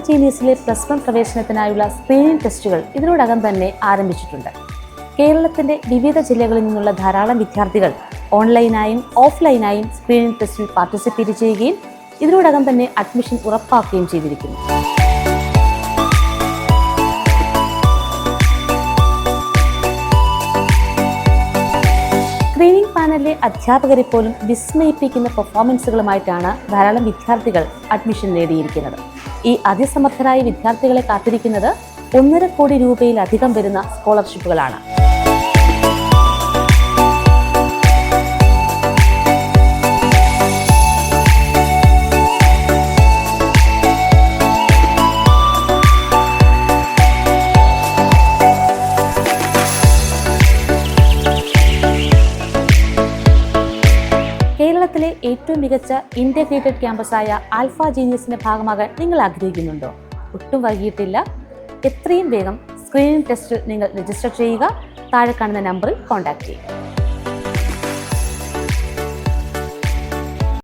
ജീനിയസിലെ +1 പ്രവേശനത്തിനായുള്ള screening ടെസ്റ്റുകൾ ഇതിനോടകം തന്നെ ആരംഭിച്ചിട്ടുണ്ട്. കേരളത്തിന്റെ വിവിധ ജില്ലകളിൽ നിന്നുള്ള ധാരാളം വിദ്യാർത്ഥികൾ ഓൺലൈനായും ഓഫ്ലൈനായും സ്ക്രീനിംഗ് ടെസ്റ്റിൽ പാർട്ടിസിപ്പേറ്റ് ചെയ്യുകയും ഇതിനോടകം തന്നെ അഡ്മിഷൻ ഉറപ്പാക്കുകയും ചെയ്തിരിക്കുന്നു. സ്ക്രീനിംഗ് പാനലിലെ അധ്യാപകരെ പോലും വിസ്മയിപ്പിക്കുന്ന പെർഫോമൻസുകളുമായിട്ടാണ് ധാരാളം വിദ്യാർത്ഥികൾ അഡ്മിഷൻ നേടിയിരിക്കുന്നത്. ഈ അതിസമർത്ഥരായ വിദ്യാർത്ഥികളെ കാത്തിരിക്കുന്നത് 1.5 കോടി രൂപയിലധികം വരുന്ന സ്കോളർഷിപ്പുകളാണ്. കേരളത്തിലെ ഏറ്റവും മികച്ച ഇന്റഗ്രേറ്റഡ് ക്യാമ്പസായ ആൽഫ ജീനിയസിന്റെ ഭാഗമാകാൻ നിങ്ങൾ ആഗ്രഹിക്കുന്നുണ്ടോ? ഒട്ടും വൈകിയിട്ടില്ല. എത്രയും വേഗം സ്ക്രീനിംഗ് ടെസ്റ്റിൽ നിങ്ങൾ രജിസ്റ്റർ ചെയ്യുക. താഴെ കാണുന്ന നമ്പറിൽ കോൺടാക്ട് ചെയ്യുക.